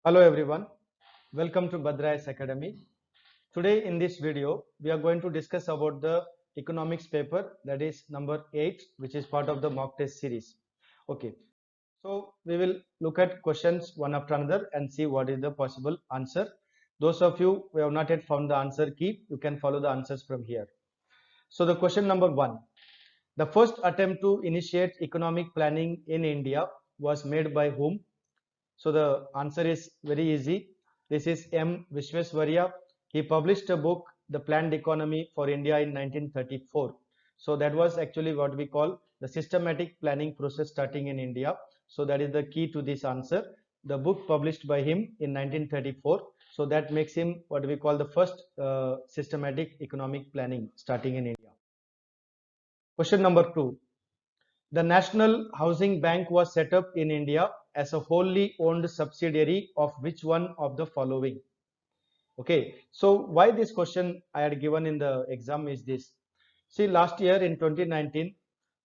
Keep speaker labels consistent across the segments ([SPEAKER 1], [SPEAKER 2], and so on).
[SPEAKER 1] Hello everyone, welcome to Bhadra's Academy. Today in this video, we are going to discuss about the economics paper, that is number 8, which is part of the mock test series. Okay, so we will look at questions one after another and see what is the possible answer. Those of you who have not yet found the answer key, you can follow the answers from here. So the question number 1, the first attempt to initiate economic planning in India was made by whom? So the answer is very easy. This is M. Vishwesvarya. He published a book, The Planned Economy for India in 1934. So that was actually what we call the systematic planning process starting in India. So that is the key to this answer. The book published by him in 1934. So that makes him what we call the first systematic economic planning starting in India. Question number 2. The National Housing Bank was set up in India as a wholly owned subsidiary of which one of the following? Okay, so why this question I had given in the exam is this. See, last year in 2019,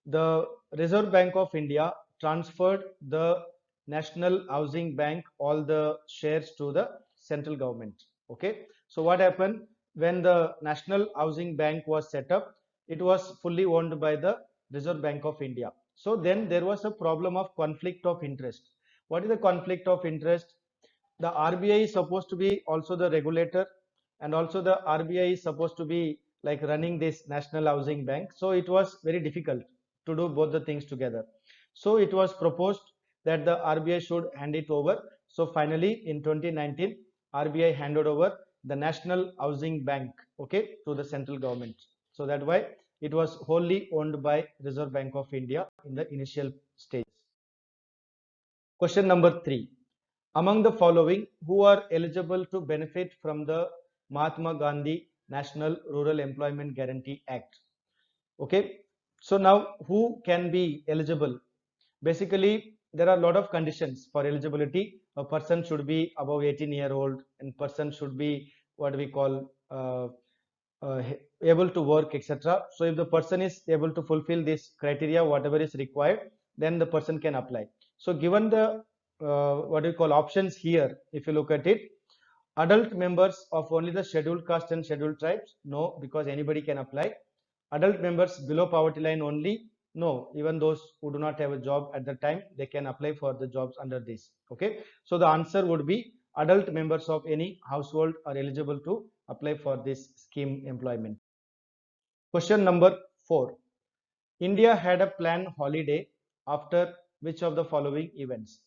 [SPEAKER 1] the Reserve Bank of India transferred the National Housing Bank all the shares to the central government. Okay, so what happened when the National Housing Bank was set up? It was fully owned by the Reserve Bank of India. So then there was a problem of conflict of interest. What is the conflict of interest? The RBI is supposed to be also the regulator, and also the RBI is supposed to be like running this National Housing Bank. So it was very difficult to do both the things together. So it was proposed that the RBI should hand it over. So finally in 2019, RBI handed over the National Housing Bank, okay, to the central government. So that why it was wholly owned by Reserve Bank of India in the initial stage. Question number 3. Among the following, who are eligible to benefit from the Mahatma Gandhi National Rural Employment Guarantee Act? Okay, so now who can be eligible? Basically, there are a lot of conditions for eligibility. A person should be above 18-year-old, and person should be what we call able to work, etc. So if the person is able to fulfill this criteria, whatever is required, then the person can apply. So given the what we call options here, if you look at it, adult members of only the scheduled caste and scheduled tribes, no, because anybody can apply. Adult members below poverty line only, no, even those who do not have a job at the time, they can apply for the jobs under this. Okay, so the answer would be adult members of any household are eligible to apply for this scheme employment. Question number 4. India had a planned holiday after which of the following events?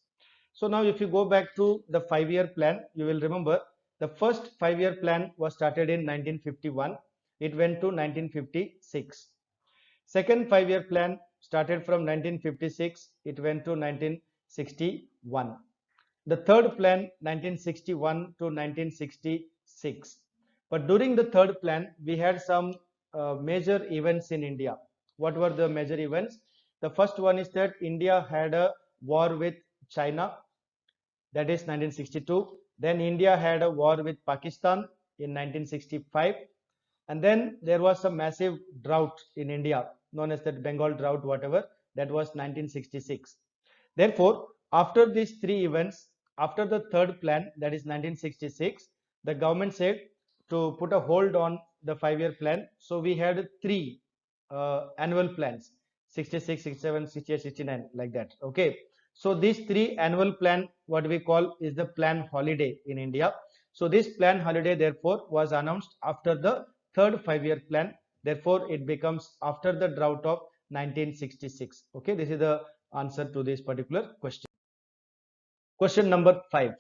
[SPEAKER 1] So now if you go back to the 5-year plan, you will remember the first 5-year plan was started in 1951. It went to 1956. Second 5-year plan started from 1956. It went to 1961. The third plan 1961 to 1966. But during the third plan, we had some major events in India. What were the major events? The first one is that India had a war with China, that is 1962. Then India had a war with Pakistan in 1965. And then there was a massive drought in India, known as the Bengal drought, whatever, that was 1966. Therefore, after these three events, after the third plan, that is 1966, the government said to put a hold on the 5-year plan. So we had three annual plans, 66, 67, 68, 69, like that. Okay. So these three annual plan, what we call is the plan holiday in India. So this plan holiday, therefore, was announced after the third 5-year plan. Therefore, it becomes after the drought of 1966. Okay, this is the answer to this particular question. Question number 5.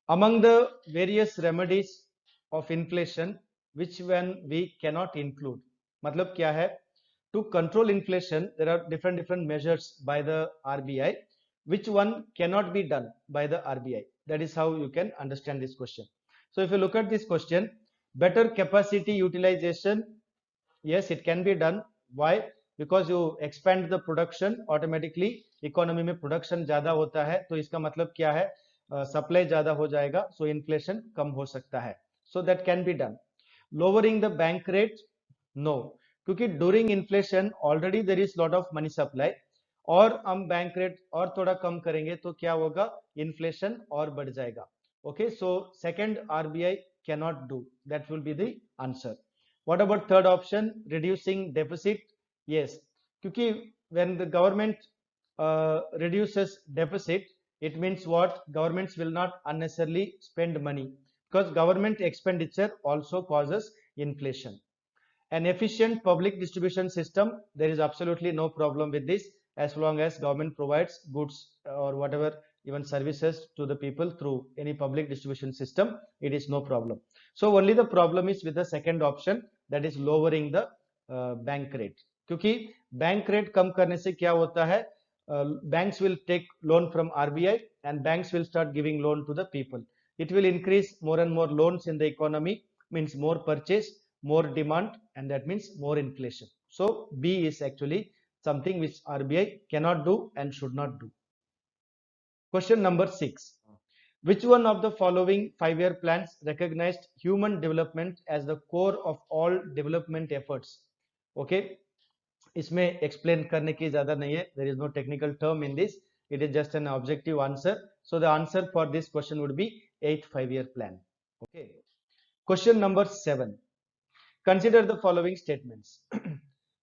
[SPEAKER 1] Among the various remedies of inflation, which one we cannot include? मतलब क्या है? To control inflation, there are different measures by the RBI. Which one cannot be done by the RBI? That is how you can understand this question. So if you look at this question, better capacity utilization, yes, it can be done. Why? Because you expand the production, automatically economy में production ज़्यादा होता है, तो इसका मतलब क्या है? Supply ज़्यादा हो जाएगा, so inflation कम हो सकता है. So that can be done. Lowering the bank rate, no, क्योंकि during inflation already there is lot of money supply, और हम बैंक रेट और थोड़ा कम करेंगे तो क्या होगा? इन्फ्लेशन और बढ़ जाएगा. Okay, so second RBI cannot do. That will be the answer. What about third option? Reducing deficit? Yes, because when the government reduces deficit, it means what? Governments will not unnecessarily spend money because government expenditure also causes inflation. An efficient public distribution system, there is absolutely no problem with this as long as government provides goods or whatever, even services to the people through any public distribution system, it is no problem. So only the problem is with the second option, that is lowering the bank rate. क्योंकि bank rate कम करने से क्या होता है, banks will take loan from RBI and banks will start giving loan to the people. It will increase more and more loans in the economy, means more purchase, more demand, and that means more inflation. So B is actually something which RBI cannot do and should not do. Question number 6. Which one of the following 5-year plans recognized human development as the core of all development efforts? Okay, इसमें explain करने की ज़्यादा नहीं है. There is no technical term in this. It is just an objective answer. So the answer for this question would be 8th 5-year plan. Okay. Question number 7. Consider the following statements.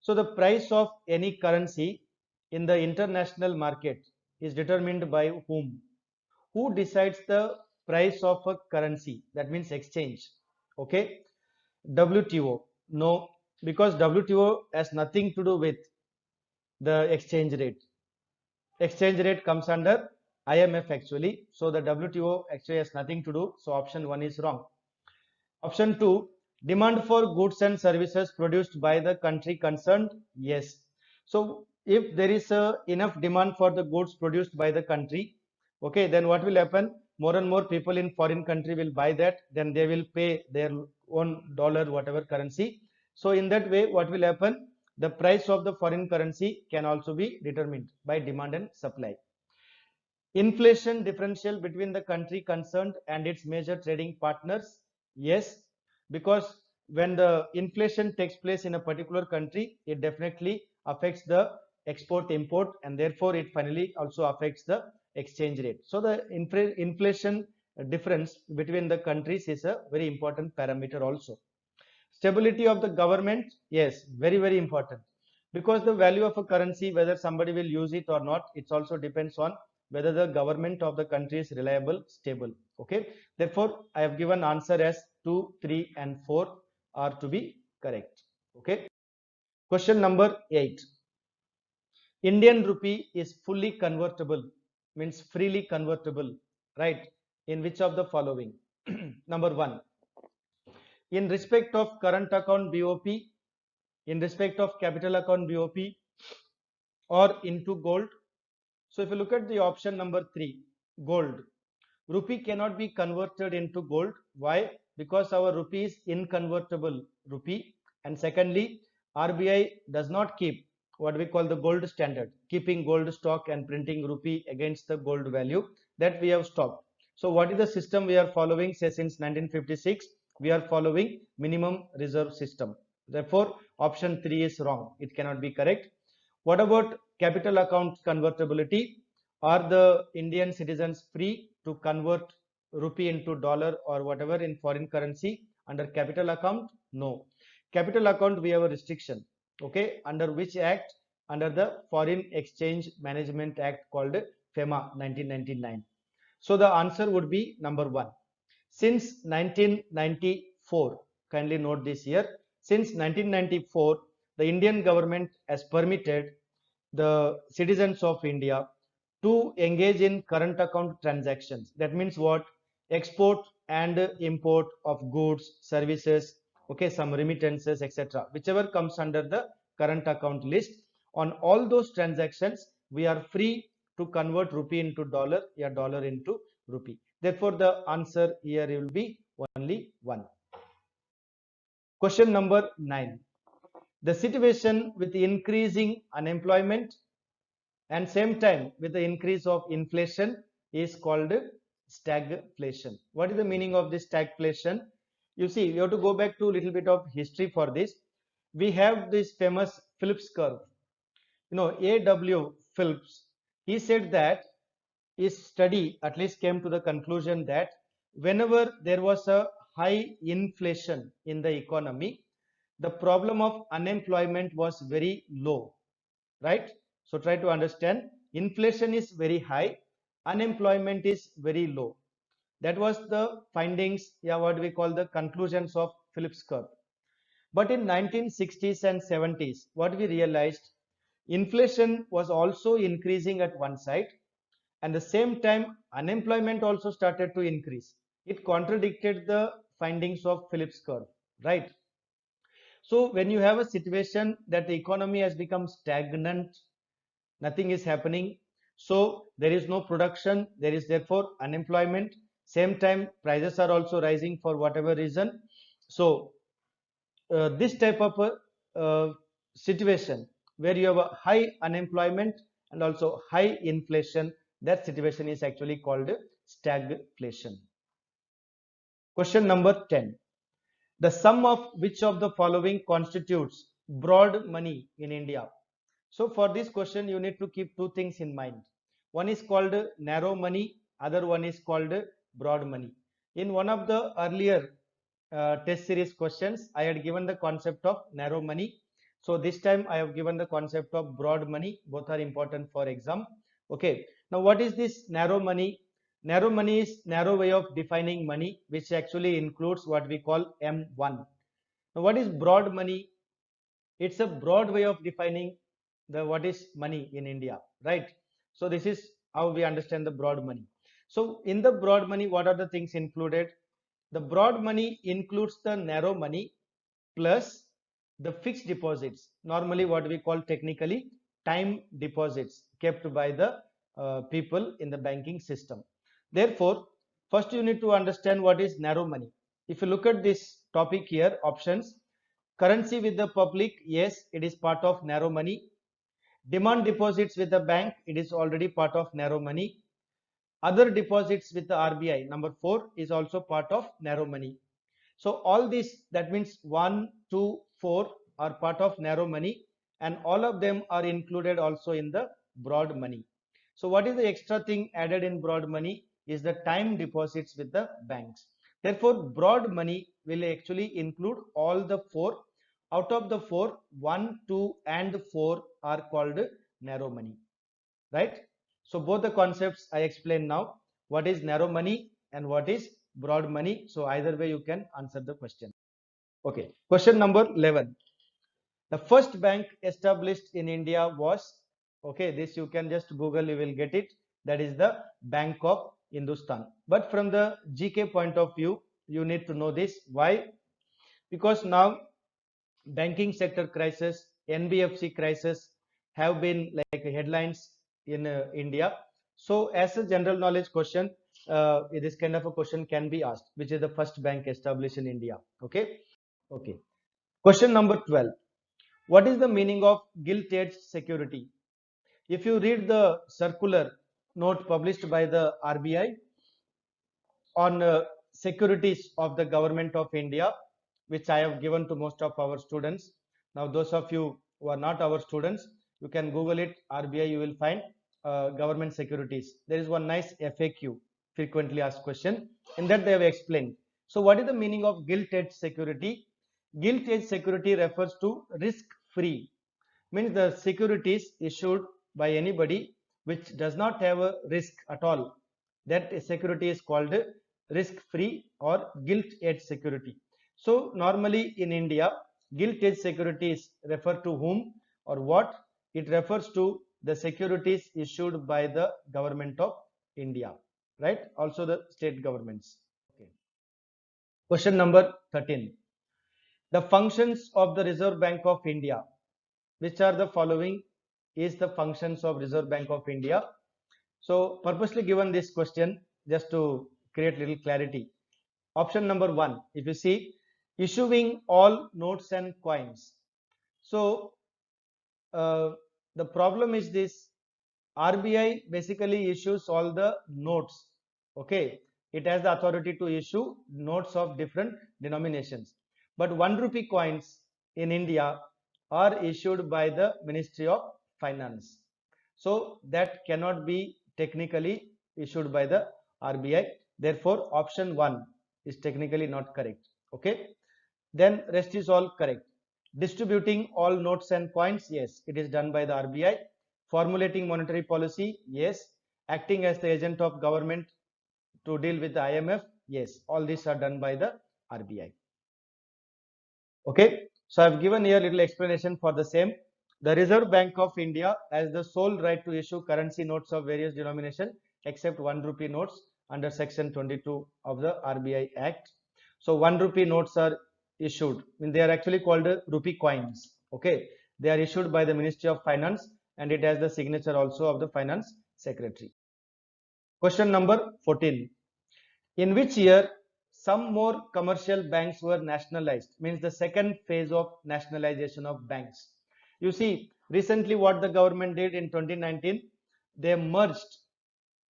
[SPEAKER 1] So the price of any currency in the international market is determined by whom? Who decides the price of a currency? That means exchange. Okay. WTO. No, because WTO has nothing to do with the exchange rate. Exchange rate comes under IMF actually. So the WTO actually has nothing to do. So option 1 is wrong. Option 2, demand for goods and services produced by the country concerned? Yes. So if there is enough demand for the goods produced by the country, okay, then what will happen? More and more people in foreign country will buy that, then they will pay their own dollar, whatever currency. So in that way, what will happen? The price of the foreign currency can also be determined by demand and supply. Inflation differential between the country concerned and its major trading partners? Yes, because when the inflation takes place in a particular country, it definitely affects the export import and therefore it finally also affects the exchange rate. So the inflation difference between the countries is a very important parameter also. Stability of the government, yes, very, very important. Because the value of a currency, whether somebody will use it or not, it also depends on whether the government of the country is reliable, stable. Okay. Therefore, I have given answer as 2, 3, and 4 are to be correct. Okay. Question number 8. Indian rupee is fully convertible, means freely convertible, right? In which of the following? Number 1. In respect of current account BOP, in respect of capital account BOP, or into gold. So if you look at the option number 3, gold, rupee cannot be converted into gold. Why? Because our rupee is inconvertible rupee. And secondly, RBI does not keep what we call the gold standard, keeping gold stock and printing rupee against the gold value, that we have stopped. So what is the system we are following? Say since 1956, we are following minimum reserve system. Therefore, option 3 is wrong. It cannot be correct. What about capital account convertibility? Are the Indian citizens free to convert rupee into dollar or whatever in foreign currency under capital account? No. Capital account, we have a restriction. Okay. Under which act? Under the Foreign Exchange Management Act called FEMA 1999. So the answer would be number 1. Since 1994, kindly note this year, since 1994, the Indian government has permitted the citizens of India to engage in current account transactions. That means what? Export and import of goods, services, okay, some remittances, etc. Whichever comes under the current account list. On all those transactions, we are free to convert rupee into dollar or dollar into rupee. Therefore, the answer here will be only 1. Question number 9. The situation with increasing unemployment and same time with the increase of inflation is called stagflation. What is the meaning of this stagflation? You see, you have to go back to a little bit of history for this. We have this famous Phillips curve. You know, A.W. Phillips, he said that his study at least came to the conclusion that whenever there was a high inflation in the economy, the problem of unemployment was very low, right? So try to understand, inflation is very high, unemployment is very low. That was the findings, yeah, what we call the conclusions of Phillips curve. But in 1960s and 70s, what we realized, inflation was also increasing at one side, and the same time unemployment also started to increase. It contradicted the findings of Phillips curve, right? So when you have a situation that the economy has become stagnant, nothing is happening, so there is no production, there is therefore unemployment. Same time prices are also rising for whatever reason. So this type of situation where you have a high unemployment and also high inflation, that situation is actually called stagflation. Question number 10. The sum of which of the following constitutes broad money in India? So for this question, you need to keep two things in mind. One is called narrow money, other one is called broad money. In one of the earlier test series questions, I had given the concept of narrow money. So this time I have given the concept of broad money. Both are important for exam. Okay. Now what is this narrow money? Narrow money is narrow way of defining money, which actually includes what we call M1. Now what is broad money? It's a broad way of defining the what is money in India, right? So this is how we understand the broad money. So in the broad money, what are the things included? The broad money includes the narrow money plus the fixed deposits, normally what we call technically time deposits kept by the people in the banking system. Therefore, first you need to understand what is narrow money. If you look at this topic here, options, currency with the public, yes, it is part of narrow money. Demand deposits with the bank, it is already part of narrow money. Other deposits with the RBI, number 4, is also part of narrow money. So all these, that means 1, 2, 4 are part of narrow money, and all of them are included also in the broad money. So what is the extra thing added in broad money is the time deposits with the banks. Therefore, broad money will actually include all the 4. Out of the 4, 1, 2 and 4 are called narrow money, right? So both the concepts I explained now, what is narrow money and what is broad money. So either way you can answer the question. Okay, question number 11. The first bank established in India was, okay, this you can just Google, you will get it. That is the Bank of Hindustan. But from the GK point of view, you need to know this. Why? Because now banking sector crisis, NBFC crisis have been like headlines in India. So as a general knowledge question, this kind of a question can be asked, which is the first bank established in India. Okay. Okay. Question number 12. What is the meaning of gilt-edged security? If you read the circular note published by the RBI on securities of the government of India, which I have given to most of our students. Now, those of you who are not our students, you can Google it, RBI, you will find government securities. There is one nice FAQ, frequently asked question, in that they have explained. So, what is the meaning of gilt-edged security? Gilt-edged security refers to risk-free, means the securities issued by anybody which does not have a risk at all. That security is called risk-free or gilt-edged security. So normally in India, gilt-edged securities refer to whom or what? It refers to the securities issued by the government of India, right? Also the state governments. Okay. Question number 13. The functions of the Reserve Bank of India. Which are the following is the functions of Reserve Bank of India? So purposely given this question just to create little clarity. Option number 1, if you see, issuing all notes and coins. So the problem is this, RBI basically issues all the notes. Okay, it has the authority to issue notes of different denominations. But 1 rupee coins in India are issued by the Ministry of Finance. So that cannot be technically issued by the RBI. Therefore, option 1 is technically not correct. Okay. Then rest is all correct. Distributing all notes and coins, yes, it is done by the RBI. Formulating monetary policy, yes. Acting as the agent of government to deal with the IMF, yes. All these are done by the RBI. Okay. So I've given here a little explanation for the same. The Reserve Bank of India has the sole right to issue currency notes of various denomination except 1 rupee notes under section 22 of the RBI Act. So 1 rupee notes are issued. I mean, they are actually called rupee coins. Okay. They are issued by the Ministry of Finance and it has the signature also of the Finance Secretary. Question number 14. In which year some more commercial banks were nationalized, means the second phase of nationalization of banks. You see, recently what the government did in 2019, they merged,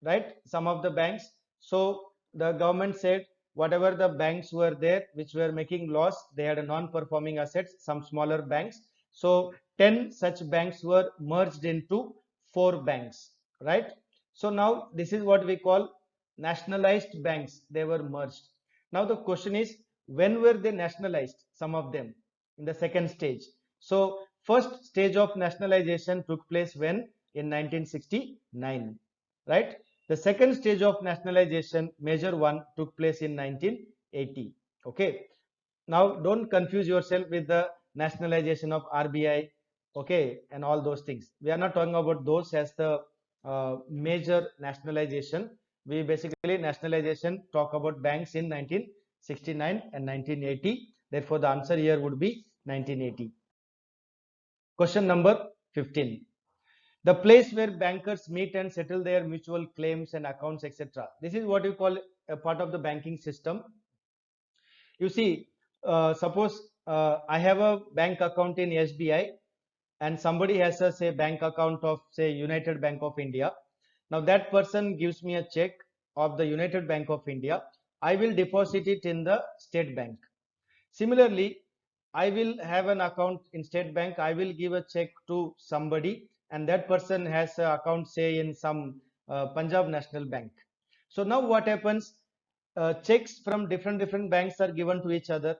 [SPEAKER 1] right, some of the banks. So the government said whatever the banks were there which were making loss, they had a non-performing assets, some smaller banks. So 10 such banks were merged into 4 banks, right? So now this is what we call nationalized banks. They were merged. Now the question is, when were they nationalized? Some of them in the second stage. So first stage of nationalization took place when? In 1969, right? The second stage of nationalization, major one, took place in 1980. Okay. Now don't confuse yourself with the nationalization of RBI, okay, and all those things. We are not talking about those as the major nationalization. We basically nationalization talk about banks in 1969 and 1980. Therefore, the answer here would be 1980. Question number 15. The place where bankers meet and settle their mutual claims and accounts, etc. This is what you call a part of the banking system. You see, suppose I have a bank account in SBI and somebody has a say bank account of say United Bank of India. Now that person gives me a check of the United Bank of India. I will deposit it in the State Bank. Similarly, I will have an account in State Bank. I will give a check to somebody and that person has an account say in some Punjab National Bank. So now what happens? Checks from different banks are given to each other.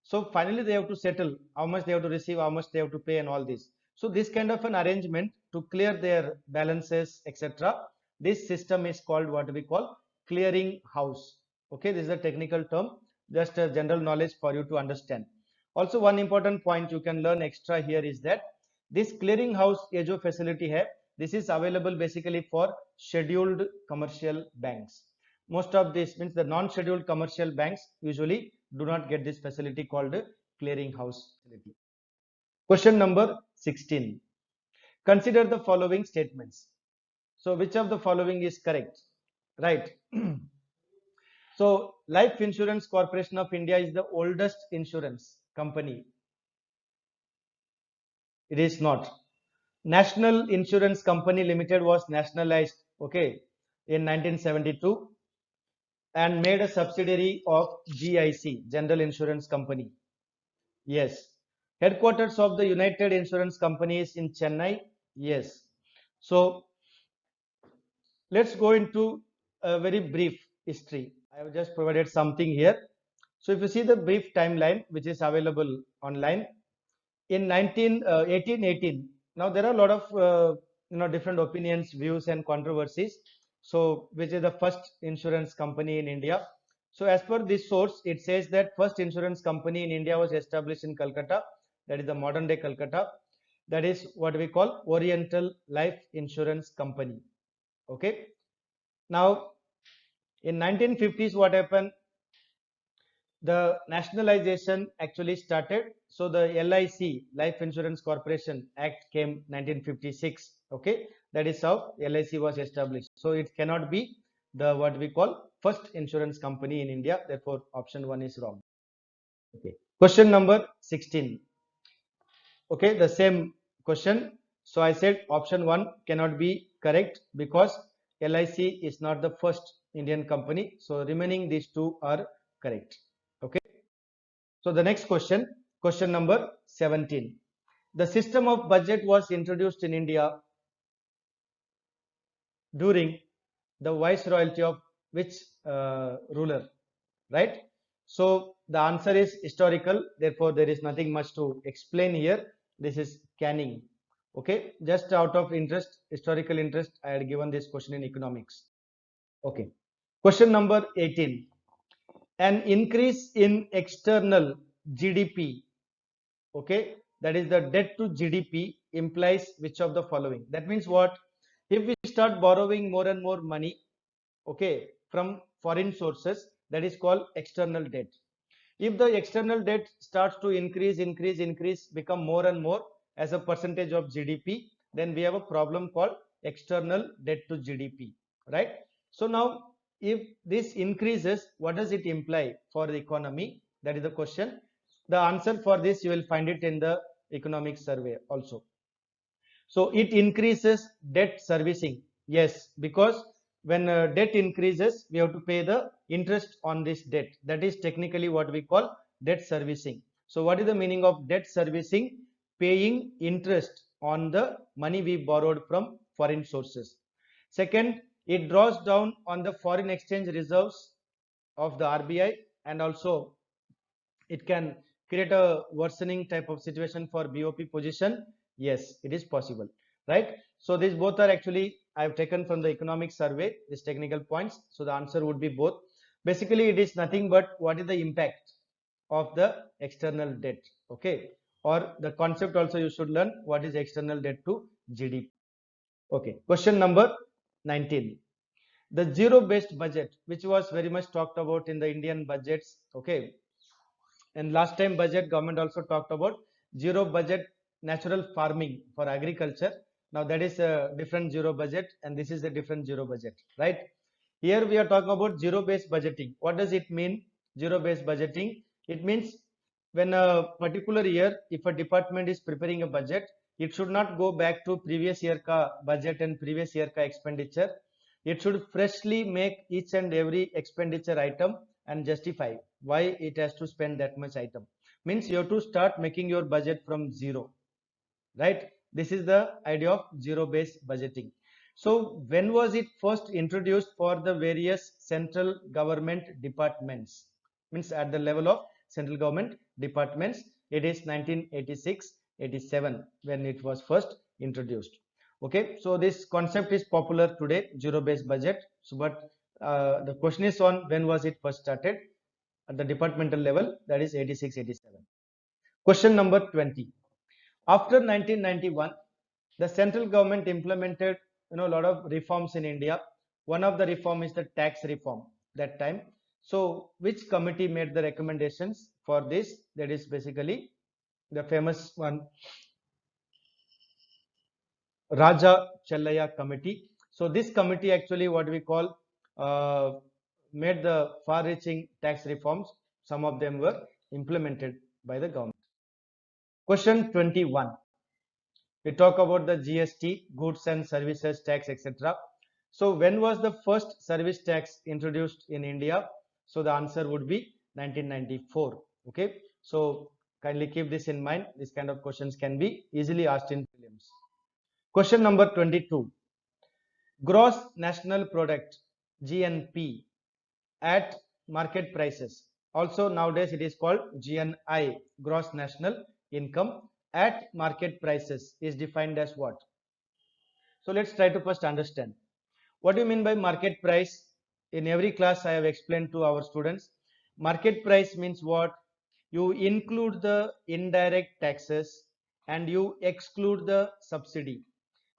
[SPEAKER 1] So finally they have to settle how much they have to receive, how much they have to pay and all this. So this kind of an arrangement to clear their balances, etc. This system is called what we call clearing house. Okay, this is a technical term, just a general knowledge for you to understand. Also one important point you can learn extra here is that this clearing house ye jo facility hai, this is available basically for scheduled commercial banks. Most of this means the non-scheduled commercial banks usually do not get this facility called clearing house facility. Question number 16. Consider the following statements. So which of the following is correct? Right. So Life Insurance Corporation of India is the oldest insurance company. It is not. National Insurance Company Limited was nationalized, okay, in 1972 and made a subsidiary of GIC, General Insurance Company. Yes. Headquarters of the United Insurance Company is in Chennai. Yes. So let's go into a very brief history. I have just provided something here. So if you see the brief timeline which is available online in 1818, now there are a lot of different opinions, views and controversies. So which is the first insurance company in India? So as per this source, it says that first insurance company in India was established in Calcutta, that is the modern day Calcutta. That is what we call Oriental Life Insurance Company. Okay. Now in 1950s, what happened? The nationalization actually started. So the LIC, Life Insurance Corporation Act came 1956. Okay, that is how LIC was established. So it cannot be the what we call first insurance company in India. Therefore, option 1 is wrong. Okay. Question number 16. Okay, the same question. So I said option 1 cannot be correct because LIC is not the first Indian company. So remaining these two are correct. Okay. So the next question, question number 17. The system of budget was introduced in India during the Viceroyalty of which ruler, right? So the answer is historical. Therefore, there is nothing much to explain here. This is Canning. Okay, just out of interest, historical interest, I had given this question in economics. Okay, question number 18. An increase in external GDP, okay, that is the debt to GDP implies which of the following? That means what? If we start borrowing more and more money, okay, from foreign sources, that is called external debt. If the external debt starts to increase, become more and more as a percentage of GDP, then we have a problem called external debt to GDP, right? So now, if this increases, what does it imply for the economy? That is the question. The answer for this you will find it in the economic survey also. So it increases debt servicing. Yes, because when debt increases, we have to pay the interest on this debt. That is technically what we call debt servicing. So what is the meaning of debt servicing? Paying interest on the money we borrowed from foreign sources. Second, it draws down on the foreign exchange reserves of the RBI, and also it can create a worsening type of situation for BOP position. Yes, it is possible, right? So these both are actually I have taken from the economic survey, these technical points. So the answer would be both. Basically, it is nothing but what is the impact of the external debt, okay? Or the concept also you should learn, what is external debt to GDP. Okay, question number 19. The zero-based budget, which was very much talked about in the Indian budgets, okay? And last time budget, government also talked about zero budget natural farming for agriculture. Now that is a different zero budget, and this is a different zero budget, right? Here we are talking about zero based budgeting. What does it mean? Zero based budgeting. It means when a particular year, if a department is preparing a budget, it should not go back to previous year ka budget and previous year ka expenditure. It should freshly make each and every expenditure item and justify why it has to spend that much item. Means you have to start making your budget from zero, right? This is the idea of zero based budgeting. So when was it first introduced for the various central government departments? Means at the level of central government departments, it is 1986-87 when it was first introduced. Okay, so this concept is popular today, zero based budget. So but the question is on when was it first started at the departmental level, that is 86-87. Question number 20. After 1991, the central government implemented a lot of reforms in India. One of the reform is the tax reform that time. So which committee made the recommendations for this? That is basically the famous one, Raja Challaya committee. So this committee actually what we call made the far-reaching tax reforms. Some of them were implemented by the government. Question 21. We talk about the GST, goods and services tax, etc. So when was the first service tax introduced in India? So the answer would be 1994. Okay. So kindly keep this in mind. This kind of questions can be easily asked in prelims. Question number 22. Gross National Product, GNP, at market prices. Also nowadays it is called GNI, Gross National Income, at market prices is defined as what? So let's try to first understand. What do you mean by market price? In every class I have explained to our students. Market price means what? You include the indirect taxes and you exclude the subsidy.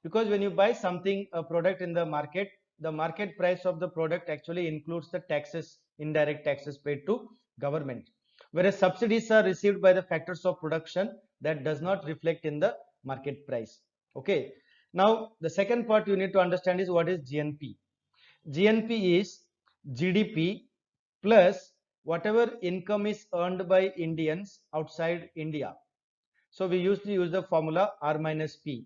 [SPEAKER 1] Because when you buy something, a product in the market price of the product actually includes the taxes, indirect taxes paid to government. Whereas subsidies are received by the factors of production that does not reflect in the market price. Okay. Now, the second part you need to understand is what is GNP. GNP is GDP plus whatever income is earned by Indians outside India. So we usually use the formula R minus P.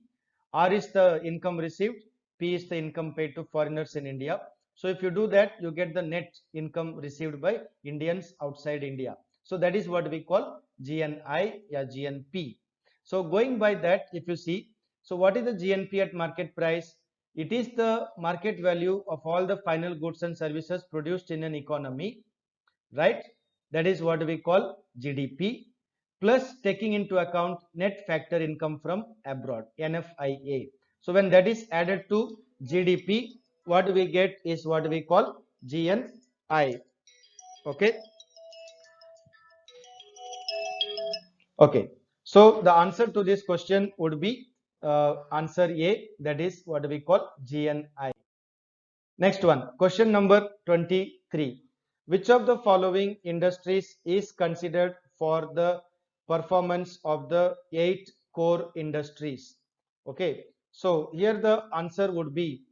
[SPEAKER 1] R is the income received, P is the income paid to foreigners in India. So if you do that, you get the net income received by Indians outside India. So that is what we call GNI or GNP. So going by that, if you see, so what is the GNP at market price? It is the market value of all the final goods and services produced in an economy, right? That is what we call GDP, plus taking into account net factor income from abroad, NFIA. So when that is added to GDP, what we get is what we call GNI. Okay. Okay. So the answer to this question would be answer A, that is what we call GNI. Next one, question number 23. Which of the following industries is considered for the performance of the 8 core industries? Okay, so here the answer would be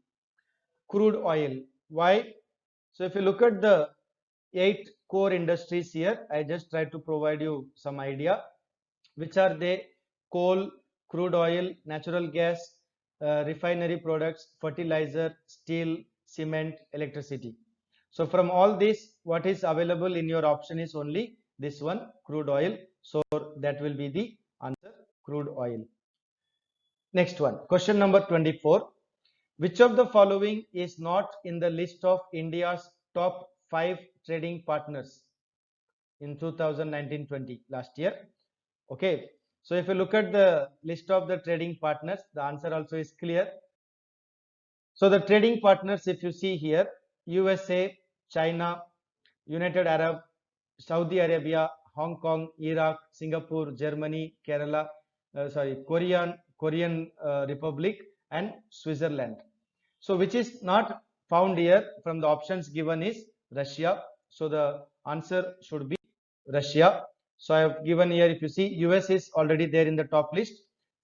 [SPEAKER 1] crude oil. Why? So if you look at the 8 core industries here, I just try to provide you some idea. Which are they? Coal, crude oil, natural gas, refinery products, fertilizer, steel, cement, electricity. So from all this, what is available in your option is only this one, crude oil. So that will be the answer, crude oil. Next one, question number 24. Which of the following is not in the list of India's top 5 trading partners in 2019-20 last year? Okay, so if you look at the list of the trading partners, the answer also is clear. So the trading partners, if you see here, USA, China, United Arab, Saudi Arabia, Hong Kong, Iraq, Singapore, Germany, Korean Republic, and Switzerland. So which is not found here from the options given is Russia. So the answer should be Russia. So I have given here, if you see, US is already there in the top list,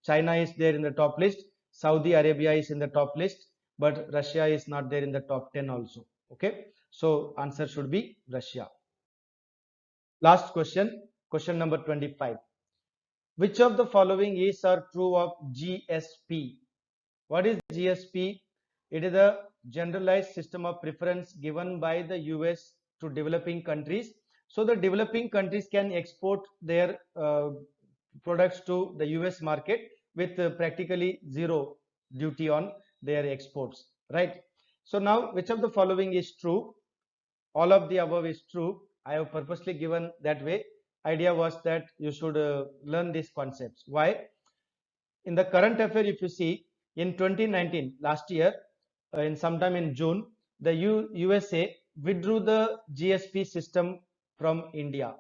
[SPEAKER 1] China is there in the top list, Saudi Arabia is in the top list, but Russia is not there in the top 10 also. Okay, so answer should be Russia. Last question, question number 25. Which of the following is or true of GSP? What is GSP? It is a generalized system of preference given by the US to developing countries. So the developing countries can export their products to the US market with practically zero duty on their exports, right? So now, which of the following is true? All of the above is true. I have purposely given that way. Idea was that you should learn these concepts. Why? In the current affair, if you see, in 2019, last year, in sometime in June, the USA withdrew the GSP system from India.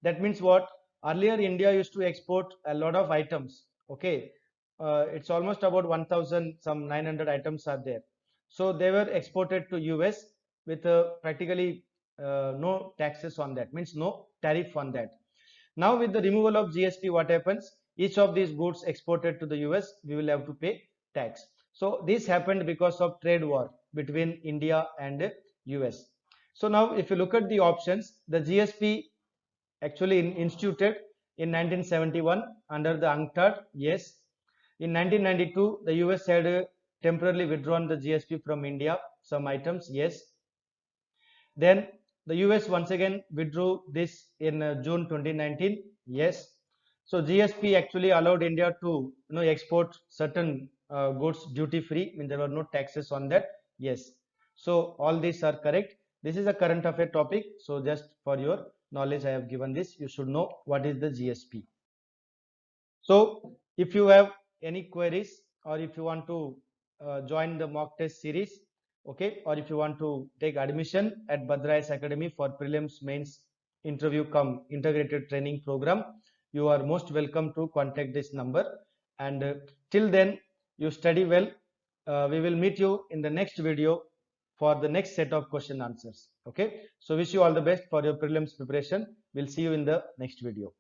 [SPEAKER 1] That means what? Earlier, India used to export a lot of items. Okay, it's almost about 1,000, some 900 items are there. So they were exported to US with practically no taxes on that. Means no tariff on that. Now with the removal of GSP, what happens? Each of these goods exported to the US, we will have to pay tax. So this happened because of trade war between India and US. So now if you look at the options, the GSP actually instituted in 1971 under the UNCTAD, yes. In 1992, the US had temporarily withdrawn the GSP from India, some items, yes. Then the US once again withdrew this in June 2019, yes. So GSP actually allowed India to export certain goods duty free, I mean there were no taxes on that, yes. So all these are correct. This is a current affair topic, so just for your knowledge I have given this. You should know what is the GSP. So if you have any queries or if you want to join the mock test series, okay, or if you want to take admission at Bhadra IAS Academy for prelims, mains, interview come integrated training program, you are most welcome to contact this number. And till then, you study well. We will meet you in the next video for the next set of question answers. Okay, so wish you all the best for your prelims preparation. We'll see you in the next video.